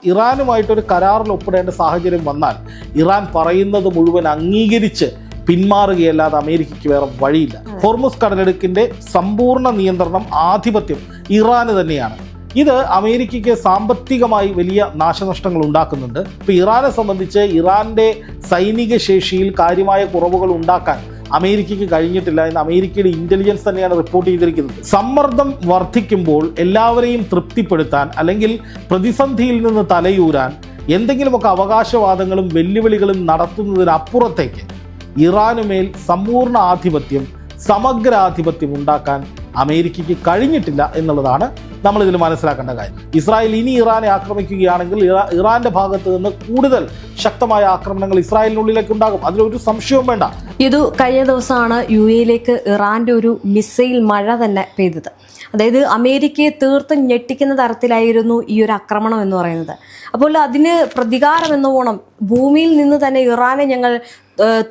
ഇറാനുമായിട്ടൊരു കരാറിൽ ഒപ്പിടേണ്ട സാഹചര്യം വന്നാൽ ഇറാൻ പറയുന്നത് മുഴുവൻ അംഗീകരിച്ച് പിന്മാറുകയല്ലാതെ അമേരിക്കയ്ക്ക് വേറെ വഴിയില്ല. ഹോർമുസ് കടലിടുക്കിന്റെ സമ്പൂർണ്ണ നിയന്ത്രണം, ആധിപത്യം ഇറാന് തന്നെയാണ്. ഇത് അമേരിക്കയ്ക്ക് സാമ്പത്തികമായി വലിയ നാശനഷ്ടങ്ങൾ ഉണ്ടാക്കുന്നുണ്ട്. ഇപ്പോൾ ഇറാനെ സംബന്ധിച്ച് ഇറാന്റെ സൈനിക ശേഷിയിൽ കാര്യമായ കുറവുകൾ ഉണ്ടാക്കാൻ അമേരിക്കയ്ക്ക് കഴിഞ്ഞിട്ടില്ല എന്ന് അമേരിക്കയുടെ ഇന്റലിജൻസ് തന്നെയാണ് റിപ്പോർട്ട് ചെയ്തിരിക്കുന്നത്. സമ്മർദ്ദം വർദ്ധിക്കുമ്പോൾ എല്ലാവരെയും തൃപ്തിപ്പെടുത്താൻ അല്ലെങ്കിൽ പ്രതിസന്ധിയിൽ നിന്ന് തലയൂരാൻ എന്തെങ്കിലുമൊക്കെ അവകാശവാദങ്ങളും വെല്ലുവിളികളും നടത്തുന്നതിനപ്പുറത്തേക്ക് ഇറാനുമേൽ സമ്പൂർണ്ണ ആധിപത്യം, സമഗ്രാധിപത്യം ഉണ്ടാക്കാൻ അമേരിക്കയ്ക്ക് കഴിഞ്ഞിട്ടില്ല എന്നുള്ളതാണ് നമ്മളിതിൽ മനസ്സിലാക്കേണ്ട കാര്യം. ഇസ്രായേൽ ഇനി ഇറാനെ ആക്രമിക്കുകയാണെങ്കിൽ ഇറാന്റെ ഭാഗത്ത് നിന്ന് കൂടുതൽ ശക്തമായ ആക്രമണങ്ങൾ ഇസ്രായേലിനുള്ളിലേക്ക് ഉണ്ടാകും. അതിലൊരു സംശയവും വേണ്ട. ഇത് കഴിഞ്ഞ ദിവസമാണ് യുഎയിലേക്ക് ഇറാന്റെ ഒരു മിസൈൽ മഴ തന്നെ പെയ്തത്. അതായത് അമേരിക്കയെ തീർത്തും ഞെട്ടിക്കുന്ന തരത്തിലായിരുന്നു ഈ ഒരു ആക്രമണം എന്ന് പറയുന്നത്. അപ്പോൾ അതിന് പ്രതികാരം എന്നോണം ഭൂമിയിൽ നിന്ന് തന്നെ ഇറാനെ ഞങ്ങൾ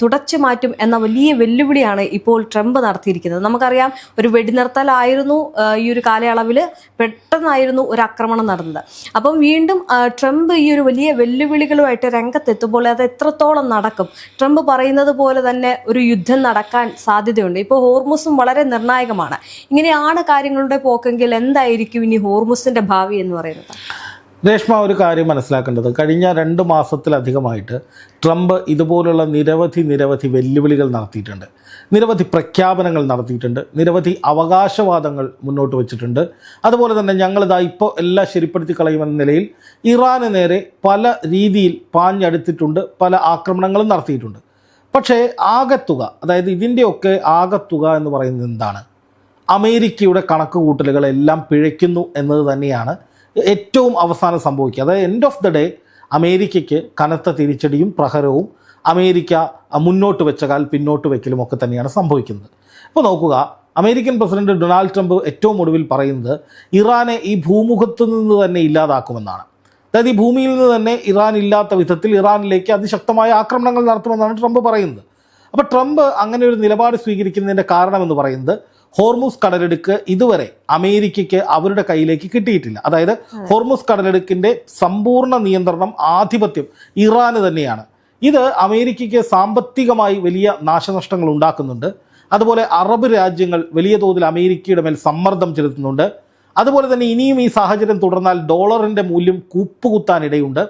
തുടച്ചു മാറ്റും എന്ന വലിയ വെല്ലുവിളിയാണ് ഇപ്പോൾ ട്രംപ് നടത്തിയിരിക്കുന്നത്. നമുക്കറിയാം, ഒരു വെടിനിർത്തലായിരുന്നു ഈ ഒരു കാലയളവിൽ, പെട്ടെന്നായിരുന്നു ഒരു ആക്രമണം നടന്നത്. അപ്പം വീണ്ടും ട്രംപ് ഈ ഒരു വലിയ വെല്ലുവിളികളുമായിട്ട് രംഗത്തെത്തുമ്പോൾ അത് എത്രത്തോളം നടക്കും? ട്രംപ് പറയുന്നത് പോലെ തന്നെ ഒരു യുദ്ധം നടക്കാൻ സാധ്യതയുണ്ട്. ഇപ്പോൾ ഹോർമുസും വളരെ നിർണായകമാണ്. ഇങ്ങനെയാണ് കാര്യങ്ങളുടെ പോക്കെങ്കിൽ എന്തായിരിക്കും ഇനി ഹോർമുസിന്റെ ഭാവി എന്ന് പറയുന്നത്? രേഷ്മ, ഒരു കാര്യം മനസ്സിലാക്കേണ്ടത്, കഴിഞ്ഞ 2 മാസത്തിലധികമായിട്ട് ട്രംപ് ഇതുപോലുള്ള നിരവധി വെല്ലുവിളികൾ നടത്തിയിട്ടുണ്ട്, നിരവധി പ്രഖ്യാപനങ്ങൾ നടത്തിയിട്ടുണ്ട്, നിരവധി അവകാശവാദങ്ങൾ മുന്നോട്ട് വച്ചിട്ടുണ്ട്. അതുപോലെ തന്നെ ഞങ്ങളിതാ ഇപ്പോൾ എല്ലാം ശരിപ്പെടുത്തി കളയുമെന്ന നിലയിൽ ഇറാന് നേരെ പല രീതിയിൽ പാഞ്ഞടുത്തിട്ടുണ്ട്, പല ആക്രമണങ്ങളും നടത്തിയിട്ടുണ്ട്. പക്ഷേ ആകത്തുക, അതായത് ഇതിൻ്റെയൊക്കെ ആകത്തുക എന്ന് പറയുന്നത് എന്താണ്? അമേരിക്കയുടെ കണക്ക് കൂട്ടലുകളെല്ലാം പിഴയ്ക്കുന്നു എന്നത് തന്നെയാണ് ഏറ്റവും അവസാനം സംഭവിക്കുക. അതായത് എൻഡ് ഓഫ് ദ ഡേ അമേരിക്കയ്ക്ക് കനത്ത തിരിച്ചടിയും പ്രഹരവും അമേരിക്ക മുന്നോട്ട് വെച്ച കാൽ പിന്നോട്ട് വെക്കലും ഒക്കെ തന്നെയാണ് സംഭവിക്കുന്നത്. ഇപ്പോൾ നോക്കുക, അമേരിക്കൻ പ്രസിഡന്റ് ഡൊണാൾഡ് ട്രംപ് ഏറ്റവും ഒടുവിൽ പറയുന്നത് ഇറാനെ ഈ ഭൂമുഖത്തു നിന്ന് തന്നെ ഇല്ലാതാക്കുമെന്നാണ്. അതായത് ഈ ഭൂമിയിൽ നിന്ന് തന്നെ ഇറാൻ ഇല്ലാത്ത വിധത്തിൽ ഇറാനിലേക്ക് അതിശക്തമായ ആക്രമണങ്ങൾ നടത്തുമെന്നാണ് ട്രംപ് പറയുന്നത്. അപ്പോൾ ട്രംപ് അങ്ങനെ ഒരു നിലപാട് സ്വീകരിക്കുന്നതിൻ്റെ കാരണമെന്ന് പറയുന്നത്, ഹോർമുസ് കടലിടുക്ക് ഇതുവരെ അമേരിക്കയ്ക്ക് അവരുടെ കയ്യിലേക്ക് കിട്ടിയിട്ടില്ല. അതായത് ഹോർമുസ് കടലിടുക്കിന്റെ സമ്പൂർണ്ണ നിയന്ത്രണം, ആധിപത്യം ഇറാന് തന്നെയാണ്. ഇത് അമേരിക്കയ്ക്ക് സാമ്പത്തികമായി വലിയ നാശനഷ്ടങ്ങൾ ഉണ്ടാക്കുന്നുണ്ട്. അതുപോലെ അറബ് രാജ്യങ്ങൾ വലിയ തോതിൽ അമേരിക്കയുടെ മേൽ സമ്മർദ്ദം ചെലുത്തുന്നുണ്ട്. അതുപോലെ തന്നെ ഇനിയും ഈ സാഹചര്യം തുടർന്നാൽ ഡോളറിന്റെ മൂല്യം കൂപ്പുകുത്താനിടയുണ്ട്.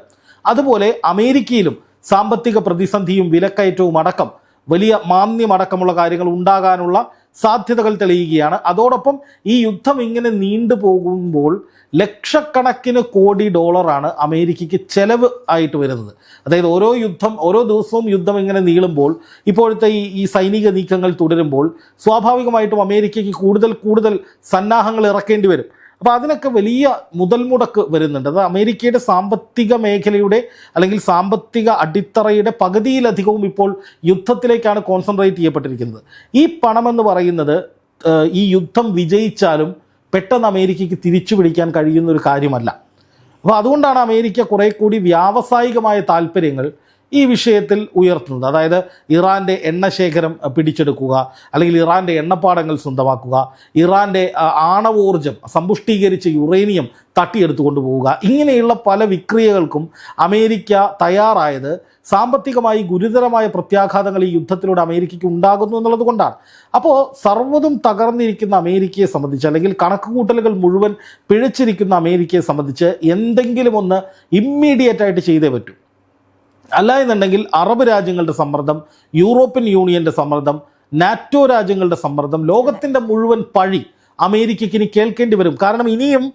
അതുപോലെ അമേരിക്കയിലും സാമ്പത്തിക പ്രതിസന്ധിയും വിലക്കയറ്റവും അടക്കം വലിയ മാന്ദ്യമടക്കമുള്ള കാര്യങ്ങൾ ഉണ്ടാകാനുള്ള സാധ്യതകൾ തെളിയുകയാണ്. അതോടൊപ്പം ഈ യുദ്ധം ഇങ്ങനെ നീണ്ടുപോകുമ്പോൾ ലക്ഷക്കണക്കിന് കോടി ഡോളറാണ് അമേരിക്കയ്ക്ക് ചെലവ് ആയിട്ട് വരുന്നത്. അതായത് ഓരോ ദിവസവും യുദ്ധം ഇങ്ങനെ നീളുമ്പോൾ, ഇപ്പോഴത്തെ ഈ സൈനിക നീക്കങ്ങൾ തുടരുമ്പോൾ സ്വാഭാവികമായിട്ടും അമേരിക്കയ്ക്ക് കൂടുതൽ സന്നാഹങ്ങൾ ഇറക്കേണ്ടി വരും. അപ്പോൾ അതിനൊക്കെ വലിയ മുതൽ മുടക്ക് വരുന്നുണ്ട്. അത് അമേരിക്കയുടെ സാമ്പത്തിക മേഖലയുടെ അല്ലെങ്കിൽ സാമ്പത്തിക അടിത്തറയുടെ പകുതിയിലധികവും ഇപ്പോൾ യുദ്ധത്തിലേക്കാണ് കോൺസെൻട്രേറ്റ് ചെയ്യപ്പെട്ടിരിക്കുന്നത്. ഈ പണമെന്ന് പറയുന്നത് ഈ യുദ്ധം വിജയിച്ചാലും പെട്ടെന്ന് അമേരിക്കയ്ക്ക് തിരിച്ചു പിടിക്കാൻ കഴിയുന്ന ഒരു കാര്യമല്ല. അപ്പോൾ അതുകൊണ്ടാണ് അമേരിക്ക കുറേ കൂടി വ്യാവസായികമായ താല്പര്യങ്ങൾ ഈ വിഷയത്തിൽ ഉയർത്തുന്നത്. അതായത് ഇറാൻ്റെ എണ്ണശേഖരം പിടിച്ചെടുക്കുക, അല്ലെങ്കിൽ ഇറാൻ്റെ എണ്ണപ്പാടങ്ങൾ സ്വന്തമാക്കുക, ഇറാൻ്റെ ആണവോർജം, സമ്പുഷ്ടീകരിച്ച യുറേനിയം തട്ടിയെടുത്തു കൊണ്ടുപോവുക, ഇങ്ങനെയുള്ള പല വിക്രിയകൾക്കും അമേരിക്ക തയ്യാറായത് സാമ്പത്തികമായി ഗുരുതരമായ പ്രത്യാഘാതങ്ങൾ ഈ യുദ്ധത്തിലൂടെ അമേരിക്കയ്ക്ക് ഉണ്ടാകുന്നു എന്നുള്ളത് കൊണ്ടാണ്. അപ്പോൾ സർവ്വതും തകർന്നിരിക്കുന്ന അമേരിക്കയെ സംബന്ധിച്ച്, അല്ലെങ്കിൽ കണക്കുകൂട്ടലുകൾ മുഴുവൻ പിഴച്ചിരിക്കുന്ന അമേരിക്കയെ സംബന്ധിച്ച് എന്തെങ്കിലും ഒന്ന് ഇമ്മീഡിയറ്റ് ആയിട്ട് ചെയ്തേ പറ്റൂ. അല്ല എന്നുണ്ടെങ്കിൽ അറബ് രാജ്യങ്ങളുടെ സമ്മർദ്ദം, യൂറോപ്യൻ യൂണിയൻ്റെ സമ്മർദ്ദം, നാറ്റോ രാജ്യങ്ങളുടെ സമ്മർദ്ദം, ലോകത്തിൻ്റെ മുഴുവൻ പഴി അമേരിക്കയ്ക്ക് ഇനി കേൾക്കേണ്ടി വരും. കാരണം ഇനിയും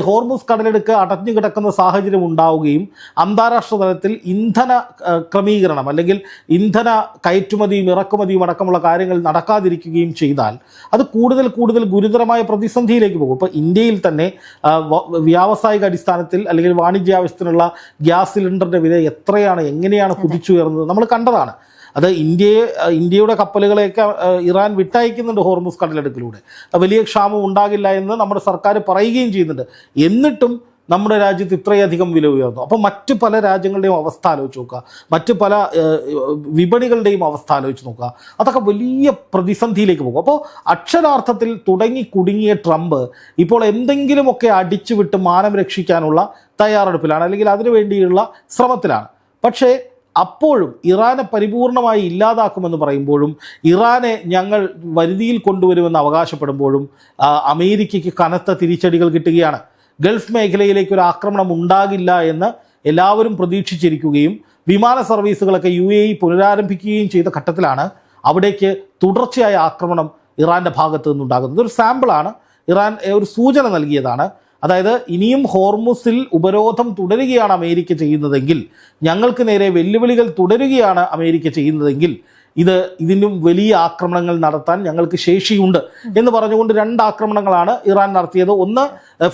ഹോർമുസ് കടലെടുക്ക് അടഞ്ഞു കിടക്കുന്ന സാഹചര്യം ഉണ്ടാവുകയും അന്താരാഷ്ട്ര തലത്തിൽ ഇന്ധന ക്രമീകരണം അല്ലെങ്കിൽ ഇന്ധന കയറ്റുമതിയും ഇറക്കുമതിയും അടക്കമുള്ള കാര്യങ്ങൾ നടക്കാതിരിക്കുകയും ചെയ്താൽ അത് കൂടുതൽ ഗുരുതരമായ പ്രതിസന്ധിയിലേക്ക് പോകും. ഇപ്പോൾ ഇന്ത്യയിൽ തന്നെ വ്യാവസായിക അടിസ്ഥാനത്തിൽ അല്ലെങ്കിൽ വാണിജ്യാവശ്യത്തിനുള്ള ഗ്യാസ് സിലിണ്ടറിൻ്റെ വില എങ്ങനെയാണ് കുതിച്ചുയർന്നത് നമ്മൾ കണ്ടതാണ്. അത് ഇന്ത്യയുടെ കപ്പലുകളെയൊക്കെ ഇറാൻ വിട്ടയക്കുന്നുണ്ട് ഹോർമുസ് കടലെടുക്കിലൂടെ. വലിയ ക്ഷാമം ഉണ്ടാകില്ല എന്ന് നമ്മുടെ സർക്കാർ പറയുകയും ചെയ്യുന്നുണ്ട്. എന്നിട്ടും നമ്മുടെ രാജ്യത്ത് ഇത്രയധികം വില ഉയർന്നു. അപ്പോൾ മറ്റ് പല രാജ്യങ്ങളുടെയും അവസ്ഥ ആലോചിച്ച് നോക്കുക, മറ്റ് പല വിപണികളുടെയും അവസ്ഥ ആലോചിച്ച് നോക്കുക. അതൊക്കെ വലിയ പ്രതിസന്ധിയിലേക്ക് പോകും. അപ്പോൾ അക്ഷരാർത്ഥത്തിൽ കുടുങ്ങിയ ട്രംപ് ഇപ്പോൾ എന്തെങ്കിലുമൊക്കെ അടിച്ചു വിട്ട് മാനം രക്ഷിക്കാനുള്ള തയ്യാറെടുപ്പിലാണ്, അല്ലെങ്കിൽ അതിനു വേണ്ടിയുള്ള ശ്രമത്തിലാണ്. പക്ഷേ അപ്പോഴും ഇറാനെ പരിപൂർണമായി ഇല്ലാതാക്കുമെന്ന് പറയുമ്പോഴും, ഇറാനെ ഞങ്ങൾ വരുതിയിൽ കൊണ്ടുവരുമെന്ന് അവകാശപ്പെടുമ്പോഴും അമേരിക്കയ്ക്ക് കനത്ത തിരിച്ചടികൾ കിട്ടുകയാണ്. ഗൾഫ് മേഖലയിലേക്ക് ഒരു ആക്രമണം ഉണ്ടാകില്ല എന്ന് എല്ലാവരും പ്രതീക്ഷിച്ചിരിക്കുകയും വിമാന സർവീസുകളൊക്കെ UAE പുനരാരംഭിക്കുകയും ചെയ്ത ഘട്ടത്തിലാണ് അവിടേക്ക് തുടർച്ചയായ ആക്രമണം ഇറാൻ്റെ ഭാഗത്തു നിന്നുണ്ടാകുന്നത്. ഒരു സാമ്പിളാണ്, ഇറാൻ ഒരു സൂചന നൽകിയതാണ്. അതായത് ഇനിയും ഹോർമുസിൽ ഉപരോധം തുടരുകയാണ് അമേരിക്ക ചെയ്യുന്നതെങ്കിൽ, ഞങ്ങൾക്ക് നേരെ വെല്ലുവിളികൾ തുടരുകയാണ് അമേരിക്ക ചെയ്യുന്നതെങ്കിൽ, ഇതിനും വലിയ ആക്രമണങ്ങൾ നടത്താൻ ഞങ്ങൾക്ക് ശേഷിയുണ്ട് എന്ന് പറഞ്ഞുകൊണ്ട് 2 ആക്രമണങ്ങളാണ് ഇറാൻ നടത്തിയത്. ഒന്ന്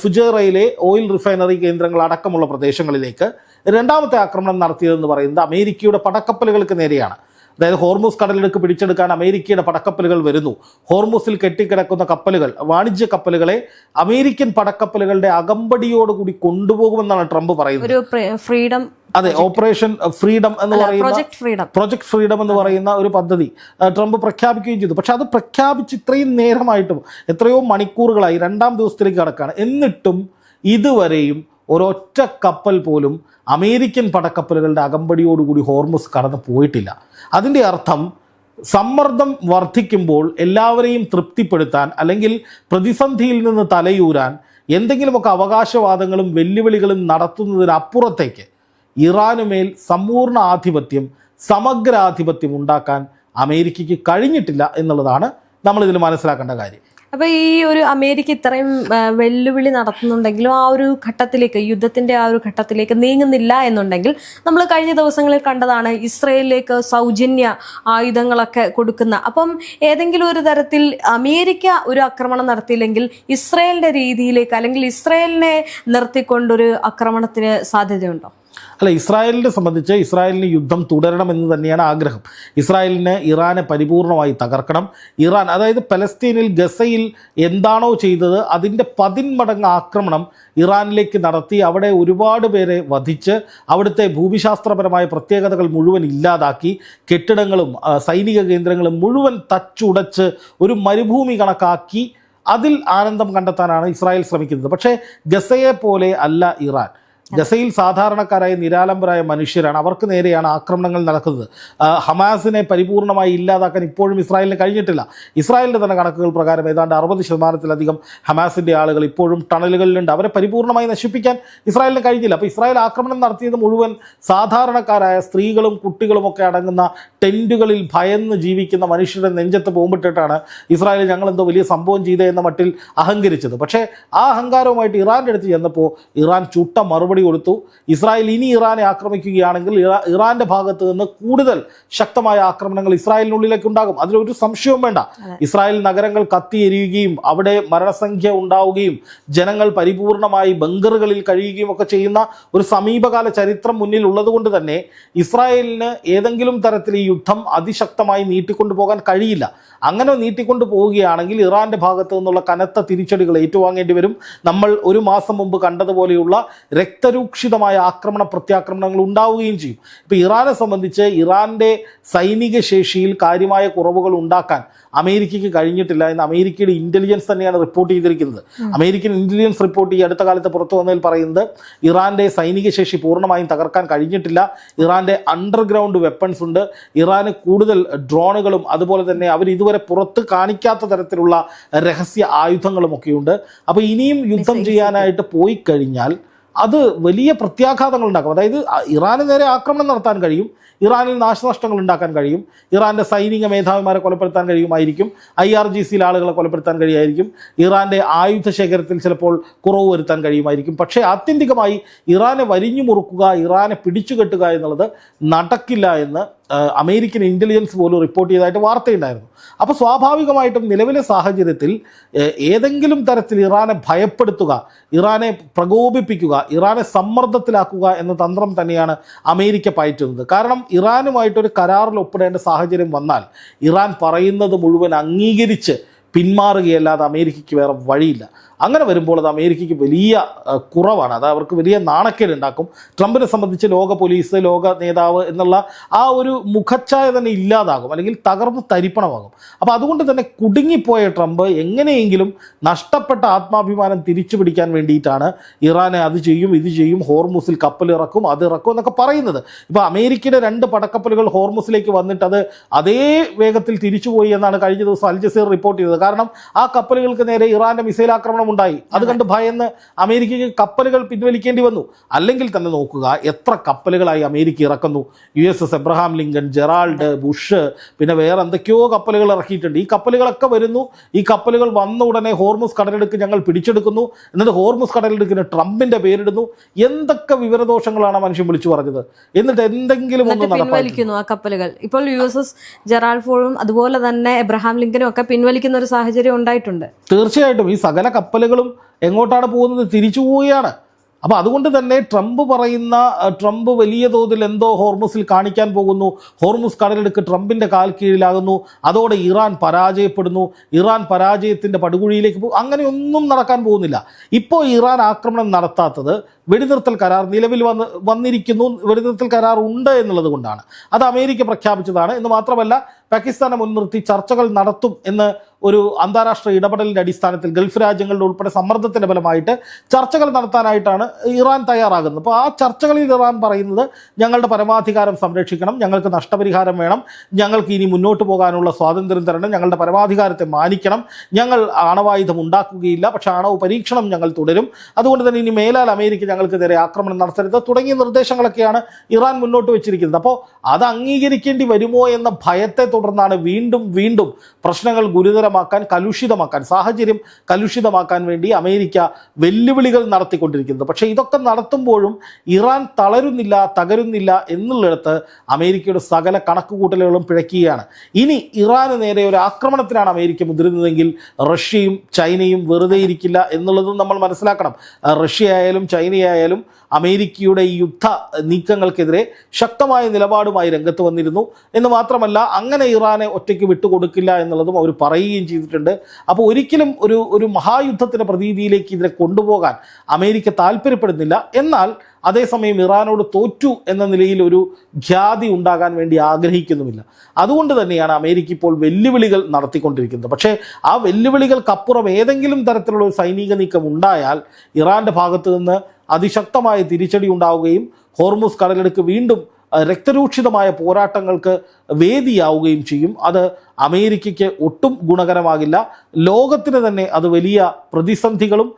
ഫുജൈറയിലെ ഓയിൽ റിഫൈനറി കേന്ദ്രങ്ങൾ അടക്കമുള്ള പ്രദേശങ്ങളിലേക്ക്. രണ്ടാമത്തെ ആക്രമണം നടത്തിയതെന്ന് പറയുന്നത് അമേരിക്കയുടെ പടക്കപ്പലുകൾക്ക് നേരെയാണ്. അതായത് ഹോർമുസ് കടലിടുക്ക് പിടിച്ചെടുക്കാൻ അമേരിക്കയുടെ പടക്കപ്പലുകൾ വരുന്നു. ഹോർമുസിൽ കെട്ടിക്കിടക്കുന്ന കപ്പലുകൾ, വാണിജ്യ കപ്പലുകളെ അമേരിക്കൻ പടക്കപ്പലുകളുടെ അകമ്പടിയോടുകൂടി കൊണ്ടുപോകുമെന്നാണ് ട്രംപ് പറയുന്നത്. അതെ, ഓപ്പറേഷൻ ഫ്രീഡം എന്ന് പറയുന്ന പ്രൊജക്ട് ഫ്രീഡം എന്ന് പറയുന്ന ഒരു പദ്ധതി ട്രംപ് പ്രഖ്യാപിക്കുകയും ചെയ്തു. പക്ഷെ അത് പ്രഖ്യാപിച്ച് ഇത്രയും നേരമായിട്ടും, എത്രയോ മണിക്കൂറുകളായി, 2ാം ദിവസത്തിലേക്ക് കടക്കാണ്. എന്നിട്ടും ഇതുവരെയും ഒരൊറ്റ കപ്പൽ പോലും അമേരിക്കൻ പടക്കപ്പലുകളുടെ അകമ്പടിയോടുകൂടി ഹോർമുസ് കടന്നു പോയിട്ടില്ല. അതിൻ്റെ അർത്ഥം സമ്മർദ്ദം വർദ്ധിക്കുമ്പോൾ എല്ലാവരെയും തൃപ്തിപ്പെടുത്താൻ, അല്ലെങ്കിൽ പ്രതിസന്ധിയിൽ നിന്ന് തലയൂരാൻ എന്തെങ്കിലുമൊക്കെ അവകാശവാദങ്ങളും വെല്ലുവിളികളും നടത്തുന്നതിനപ്പുറത്തേക്ക് ഇറാനുമേൽ സമ്പൂർണ്ണ ആധിപത്യം, സമഗ്രാധിപത്യം ഉണ്ടാക്കാൻ അമേരിക്കയ്ക്ക് കഴിഞ്ഞിട്ടില്ല എന്നുള്ളതാണ് നമ്മളിതിൽ മനസ്സിലാക്കേണ്ട കാര്യം. അപ്പോൾ ഈ ഒരു അമേരിക്ക ഇത്രയും വെല്ലുവിളി നടത്തുന്നുണ്ടെങ്കിലും ആ ഒരു ഘട്ടത്തിലേക്ക്, യുദ്ധത്തിൻ്റെ ആ ഒരു ഘട്ടത്തിലേക്ക് നീങ്ങുന്നില്ല എന്നുണ്ടെങ്കിൽ, നമ്മൾ കഴിഞ്ഞ ദിവസങ്ങളിൽ കണ്ടതാണ് ഇസ്രയേലിലേക്ക് സൗജന്യ ആയുധങ്ങളൊക്കെ കൊടുക്കുന്ന. അപ്പം ഏതെങ്കിലും ഒരു തരത്തിൽ അമേരിക്ക ഒരു ആക്രമണം നടത്തിയില്ലെങ്കിൽ ഇസ്രയേലിൻ്റെ രീതിയിലേക്ക്, അല്ലെങ്കിൽ ഇസ്രയേലിനെ നിർത്തിക്കൊണ്ടൊരു ആക്രമണത്തിന് സാധ്യതയുണ്ടോ? അല്ല, ഇസ്രായേലിനെ സംബന്ധിച്ച് ഇസ്രായേലിന് യുദ്ധം തുടരണമെന്ന് തന്നെയാണ് ആഗ്രഹം. ഇസ്രായേലിന് ഇറാനെ പരിപൂർണമായി തകർക്കണം. ഇറാൻ, അതായത് പലസ്തീനിൽ ഗസയിൽ എന്താണോ ചെയ്തത് അതിൻ്റെ 10 മടങ്ങ് ആക്രമണം ഇറാനിലേക്ക് നടത്തി അവിടെ ഒരുപാട് പേരെ വധിച്ച് അവിടുത്തെ ഭൂമിശാസ്ത്രപരമായ പ്രത്യേകതകൾ മുഴുവൻ ഇല്ലാതാക്കി, കെട്ടിടങ്ങളും സൈനിക കേന്ദ്രങ്ങളും മുഴുവൻ തച്ചുടച്ച് ഒരു മരുഭൂമി കണക്കാക്കി അതിൽ ആനന്ദം കണ്ടെത്താനാണ് ഇസ്രായേൽ ശ്രമിക്കുന്നത്. പക്ഷേ ഗസയെ പോലെ അല്ല ഇറാൻ. ഗസയിൽ സാധാരണക്കാരായ നിരാലംബരായ മനുഷ്യരാണ്, അവർക്ക് നേരെയാണ് ആക്രമണങ്ങൾ നടക്കുന്നത്. ഹമാസിനെ പരിപൂർണമായി ഇല്ലാതാക്കാൻ ഇപ്പോഴും ഇസ്രായേലിന് കഴിഞ്ഞിട്ടില്ല. ഇസ്രായേലിൻ്റെ തന്നെ കണക്കുകൾ പ്രകാരം ഏതാണ്ട് 60% ഹമാസിൻ്റെ ആളുകൾ ഇപ്പോഴും ടണലുകളിലുണ്ട്. അവരെ പരിപൂർണമായി നശിപ്പിക്കാൻ ഇസ്രായേലിന് കഴിഞ്ഞില്ല. അപ്പോൾ ഇസ്രായേൽ ആക്രമണം നടത്തിയത് മുഴുവൻ സാധാരണക്കാരായ സ്ത്രീകളും കുട്ടികളും ഒക്കെ അടങ്ങുന്ന ടെൻറ്റുകളിൽ ഭയന്ന് ജീവിക്കുന്ന മനുഷ്യരുടെ നെഞ്ചത്ത് ബോംബിട്ടിട്ടാണ് ഇസ്രായേൽ ഞങ്ങളെന്തോ വലിയ സംഭവം ചെയ്തേ എന്ന മട്ടിൽ അഹങ്കരിച്ചത്. പക്ഷേ ആ അഹങ്കാരവുമായിട്ട് ഇറാൻ്റെ അടുത്ത് ചെന്നപ്പോൾ ഇറാൻ ചുട്ട മറുപടി കൊടുത്തു. ഇസ്രായേൽ ഇനി ഇറാനെ ആക്രമിക്കുകയാണെങ്കിൽ ഇറാന്റെ ഭാഗത്ത് നിന്ന് കൂടുതൽ ശക്തമായ ആക്രമണങ്ങൾ ഇസ്രായേലിനുള്ളിലേക്ക് ഉണ്ടാകും. അതിലൊരു സംശയവും വേണ്ട. ഇസ്രായേൽ നഗരങ്ങൾ കത്തിയെരിയുകയും അവിടെ മരണസംഖ്യ ഉണ്ടാവുകയും ജനങ്ങൾ പരിപൂർണമായി ബങ്കറുകളിൽ കഴിയുകയും ഒക്കെ ചെയ്യുന്ന ഒരു സമീപകാല ചരിത്രം മുന്നിൽ ഉള്ളതുകൊണ്ട് തന്നെ ഇസ്രായേലിന് ഏതെങ്കിലും തരത്തിൽ ഈ യുദ്ധം അതിശക്തമായി നീട്ടിക്കൊണ്ടു പോകാൻ കഴിയില്ല. അങ്ങനെ നീട്ടിക്കൊണ്ടു പോവുകയാണെങ്കിൽ ഇറാന്റെ ഭാഗത്തു നിന്നുള്ള കനത്ത തിരിച്ചടികൾ ഏറ്റുവാങ്ങേണ്ടി വരും. നമ്മൾ ഒരു മാസം മുമ്പ് കണ്ടതുപോലെയുള്ള രക്തരൂക്ഷിതമായ ആക്രമണ പ്രത്യാക്രമണങ്ങൾ ഉണ്ടാവുകയും ചെയ്യും. ഇപ്പോൾ ഇറാനെ സംബന്ധിച്ച് ഇറാൻ്റെ സൈനിക ശേഷിയിൽ കാര്യമായ കുറവുകൾ ഉണ്ടാക്കാൻ അമേരിക്കയ്ക്ക് കഴിഞ്ഞിട്ടില്ല എന്ന് അമേരിക്കയുടെ ഇൻ്റലിജൻസ് തന്നെയാണ് റിപ്പോർട്ട് ചെയ്തിരിക്കുന്നത്. അമേരിക്കൻ ഇൻ്റലിജൻസ് റിപ്പോർട്ട് ഈ അടുത്ത കാലത്ത് പുറത്തു വന്നതിൽ പറയുന്നത് ഇറാൻ്റെ സൈനിക ശേഷി പൂർണ്ണമായും തകർക്കാൻ കഴിഞ്ഞിട്ടില്ല. ഇറാൻ്റെ അണ്ടർഗ്രൗണ്ട് വെപ്പൺസ് ഉണ്ട്. ഇറാന് കൂടുതൽ ഡ്രോണുകളും അതുപോലെ തന്നെ അവർ ഇതുവരെ പുറത്ത് കാണിക്കാത്ത തരത്തിലുള്ള രഹസ്യ ആയുധങ്ങളുമൊക്കെയുണ്ട്. അപ്പോൾ ഇനിയും യുദ്ധം ചെയ്യാനായിട്ട് പോയി കഴിഞ്ഞാൽ അത് വലിയ പ്രത്യാഘാതങ്ങൾ ഉണ്ടാക്കും. അതായത് ഇറാന് നേരെ ആക്രമണം നടത്താൻ കഴിയും, ഇറാനിൽ നാശനഷ്ടങ്ങൾ ഉണ്ടാക്കാൻ കഴിയും, ഇറാൻ്റെ സൈനിക മേധാവിമാരെ കൊലപ്പെടുത്താൻ കഴിയുമായിരിക്കും, IRGCയിലെ ആളുകളെ കൊലപ്പെടുത്താൻ കഴിയുമായിരിക്കും, ഇറാൻ്റെ ആയുധ ശേഖരത്തിൽ ചിലപ്പോൾ കുറവ് വരുത്താൻ കഴിയുമായിരിക്കും. പക്ഷേ ആത്യന്തികമായി ഇറാനെ വരിഞ്ഞു മുറുക്കുക, ഇറാനെ പിടിച്ചുകെട്ടുക എന്നുള്ളത് നടക്കില്ല എന്ന് അമേരിക്കൻ ഇൻ്റലിജൻസ് പോലും റിപ്പോർട്ട് ചെയ്തതായിട്ട് വാർത്തയുണ്ടായിരുന്നു. അപ്പോൾ സ്വാഭാവികമായിട്ടും നിലവിലെ സാഹചര്യത്തിൽ ഏതെങ്കിലും തരത്തിൽ ഇറാനെ ഭയപ്പെടുത്തുക, ഇറാനെ പ്രകോപിപ്പിക്കുക, ഇറാനെ സമ്മർദ്ദത്തിലാക്കുക എന്ന തന്ത്രം തന്നെയാണ് അമേരിക്ക പയറ്റുന്നത്. കാരണം ഇറാനുമായിട്ടൊരു കരാറിൽ ഒപ്പിടേണ്ട സാഹചര്യം വന്നാൽ ഇറാൻ പറയുന്നത് മുഴുവൻ അംഗീകരിച്ച് പിന്മാറുകയല്ലാതെ അമേരിക്കയ്ക്ക് വേറെ വഴിയില്ല. അങ്ങനെ വരുമ്പോൾ അത് അമേരിക്കയ്ക്ക് വലിയ കുറവാണ്, അത് അവർക്ക് വലിയ നാണക്കേട് ഉണ്ടാക്കും. ട്രംപിനെ സംബന്ധിച്ച് ലോക പോലീസ്, ലോക നേതാവ് എന്നുള്ള ആ ഒരു മുഖച്ഛായ തന്നെ ഇല്ലാതാകും, അല്ലെങ്കിൽ തകർന്ന് തരിപ്പണമാകും. അപ്പോൾ അതുകൊണ്ട് തന്നെ കുടുങ്ങിപ്പോയ ട്രംപ് എങ്ങനെയെങ്കിലും നഷ്ടപ്പെട്ട ആത്മാഭിമാനം തിരിച്ചു പിടിക്കാൻ വേണ്ടിയിട്ടാണ് ഇറാനെ അത് ചെയ്യും ഇത് ചെയ്യും, ഹോർമുസിൽ കപ്പൽ ഇറക്കും അത് ഇറക്കും എന്നൊക്കെ പറയുന്നത്. ഇപ്പോൾ അമേരിക്കയുടെ 2 പടക്കപ്പലുകൾ ഹോർമുസിലേക്ക് വന്നിട്ട് അത് അതേ വേഗത്തിൽ തിരിച്ചുപോയി എന്നാണ് കഴിഞ്ഞ ദിവസം അൽ ജസീറ റിപ്പോർട്ട് ചെയ്തത്. കാരണം ആ കപ്പലുകൾക്ക് നേരെ ഇറാന്റെ മിസൈൽ ആക്രമണം ഉണ്ടായി. അത് കണ്ട് ഭയന്ന് അമേരിക്കയ്ക്ക് കപ്പലുകൾ പിൻവലിക്കേണ്ടി വന്നു. അല്ലെങ്കിൽ തന്നെ നോക്കുക എത്ര കപ്പലുകളായി അമേരിക്ക ഇറക്കുന്നു. USS Abraham Lincoln, Gerald, Bush, പിന്നെ വേറെ എന്തൊക്കെയോ കപ്പലുകൾ ഇറക്കിയിട്ടുണ്ട്. ഈ കപ്പലുകളൊക്കെ വരുന്നു. ഈ കപ്പലുകൾ വന്ന ഉടനെ ഹോർമുസ് കടലിടുക്ക് ഞങ്ങൾ പിടിച്ചെടുക്കുന്നു, എന്നിട്ട് ഹോർമുസ് കടലിടുക്കിന് ട്രംപിന്റെ പേരിടുന്നു. എന്തൊക്കെ വിവരദോഷങ്ങളാണ് മനുഷ്യൻ വിളിച്ചു പറഞ്ഞത്. എന്നിട്ട് എന്തെങ്കിലും ഒന്ന് പിൻവലിക്കുന്നു ആ കപ്പലുകൾ. ഇപ്പോൾ USS ജെറാൾഡ് ഫോർഡും അതുപോലെ തന്നെ എബ്രഹാം ലിങ്കനും ഒക്കെ പിൻവലിക്കുന്ന ഒരു സാഹചര്യം ഉണ്ടായിട്ടുണ്ട്. തീർച്ചയായിട്ടും ഈ സകല കപ്പലുകളും എങ്ങോട്ടാണ് പോകുന്നത്? തിരിച്ചു പോവുകയാണ്. അപ്പോൾ അതുകൊണ്ട് തന്നെ ട്രംപ് വലിയ തോതിൽ എന്തോ ഹോർമുസിൽ കാണിക്കാൻ പോകുന്നു, ഹോർമുസ് കടലിടുക്ക് ട്രംപിൻ്റെ കാൽ കീഴിലാകുന്നു, അതോടെ ഇറാൻ പരാജയപ്പെടുന്നു, ഇറാൻ പരാജയത്തിൻ്റെ പടുകുഴിയിലേക്ക് പോകും. അങ്ങനെയൊന്നും നടക്കാൻ പോകുന്നില്ല. ഇപ്പോൾ ഇറാൻ ആക്രമണം നടത്താത്തത് വെടിനിർത്തൽ കരാർ നിലവിൽ വന്നിരിക്കുന്നു, വെടിനിർത്തൽ കരാർ ഉണ്ട് എന്നുള്ളത് കൊണ്ടാണ്. അത് അമേരിക്ക പ്രഖ്യാപിച്ചതാണ്. എന്ന് മാത്രമല്ല പാകിസ്ഥാനെ മുൻനിർത്തി ചർച്ചകൾ നടത്തും എന്ന് ഒരു അന്താരാഷ്ട്ര ഇടപെടലിൻ്റെ അടിസ്ഥാനത്തിൽ ഗൾഫ് രാജ്യങ്ങളുടെ ഉൾപ്പെടെ സമ്മർദ്ദത്തിൻ്റെ ഫലമായിട്ട് ചർച്ചകൾ നടത്താനായിട്ടാണ് ഇറാൻ തയ്യാറാകുന്നത്. അപ്പോൾ ആ ചർച്ചകളിൽ ഇറാൻ പറയുന്നത് ഞങ്ങളുടെ പരമാധികാരം സംരക്ഷിക്കണം, ഞങ്ങൾക്ക് നഷ്ടപരിഹാരം വേണം, ഞങ്ങൾക്ക് ഇനി മുന്നോട്ട് പോകാനുള്ള സ്വാതന്ത്ര്യം തരണം, ഞങ്ങളുടെ പരമാധികാരത്തെ മാനിക്കണം, ഞങ്ങൾ ആണവായുധം ഉണ്ടാക്കുകയില്ല, പക്ഷേ ആണവ പരീക്ഷണം ഞങ്ങൾ തുടരും, അതുകൊണ്ട് തന്നെ ഇനി മേലാൽ അമേരിക്ക ഞങ്ങൾക്ക് നേരെ ആക്രമണം നടത്തരുത് തുടങ്ങിയ നിർദ്ദേശങ്ങളൊക്കെയാണ് ഇറാൻ മുന്നോട്ട് വെച്ചിരിക്കുന്നത്. അപ്പോൾ അത് അംഗീകരിക്കേണ്ടി വരുമോ എന്ന ഭയത്തെ തുടർന്നാണ് വീണ്ടും വീണ്ടും പ്രശ്നങ്ങൾ ഗുരുതരമാക്കാൻ, കലുഷിതമാക്കാൻ, സാഹചര്യം കലുഷിതമാക്കാൻ വേണ്ടി അമേരിക്ക വെല്ലുവിളികൾ നടത്തിക്കൊണ്ടിരിക്കുന്നത്. പക്ഷേ ഇതൊക്കെ നടത്തുമ്പോഴും ഇറാൻ തളരുന്നില്ല, തകരുന്നില്ല എന്നുള്ളിടത്ത് അമേരിക്കയുടെ സകല കണക്കുകൂട്ടലുകളും പിഴയ്ക്കുകയാണ്. ഇനി ഇറാന് നേരെ ഒരു ആക്രമണത്തിനാണ് അമേരിക്ക മുതിരുന്നതെങ്കിൽ റഷ്യയും ചൈനയും വെറുതെ ഇരിക്കില്ല എന്നുള്ളതും നമ്മൾ മനസ്സിലാക്കണം. റഷ്യ ആയാലും ചൈനയായാലും അമേരിക്കയുടെ ഈ യുദ്ധ നീക്കങ്ങൾക്കെതിരെ ശക്തമായ നിലപാടുമായി രംഗത്ത് വന്നിരുന്നു. എന്ന് മാത്രമല്ല അങ്ങനെ ഇറാനെ ഒറ്റയ്ക്ക് വിട്ടുകൊടുക്കില്ല എന്നുള്ളതും അവർ പറയുകയും ചെയ്തിട്ടുണ്ട്. അപ്പോൾ ഒരിക്കലും ഒരു മഹായുദ്ധത്തിൻ്റെ പ്രതീതിയിലേക്ക് ഇതിനെ കൊണ്ടുപോകാൻ അമേരിക്ക താല്പര്യപ്പെടുന്നില്ല. എന്നാൽ അതേസമയം ഇറാനോട് തോറ്റു എന്ന നിലയിൽ ഒരു ഖ്യാതി ഉണ്ടാകാൻ വേണ്ടി ആഗ്രഹിക്കുന്നുമില്ല. അതുകൊണ്ട് തന്നെയാണ് അമേരിക്ക ഇപ്പോൾ വെല്ലുവിളികൾ നടത്തിക്കൊണ്ടിരിക്കുന്നത്. പക്ഷേ ആ വെല്ലുവിളികൾക്കപ്പുറം ഏതെങ്കിലും തരത്തിലുള്ള ഒരു സൈനിക നീക്കം ഉണ്ടായാൽ ഇറാൻ്റെ ഭാഗത്തു നിന്ന് അതിശക്തമായ തിരിച്ചടി ഉണ്ടാവുകയും ഹോർമുസ് കടലിടുക്ക് വീണ്ടും രക്തരൂക്ഷിതമായ പോരാട്ടങ്ങൾക്ക് വേദിയാവുകയും ചെയ്യും. അത് അമേരിക്കയ്ക്ക് ഒട്ടും ഗുണകരമാകില്ല. ലോകത്തിന് തന്നെ അത് വലിയ പ്രതിസന്ധികളും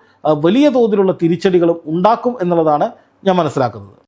വലിയ തോതിലുള്ള തിരിച്ചടികളും ഉണ്ടാക്കും എന്നുള്ളതാണ് ഞാൻ മനസ്സിലാക്കുന്നത്.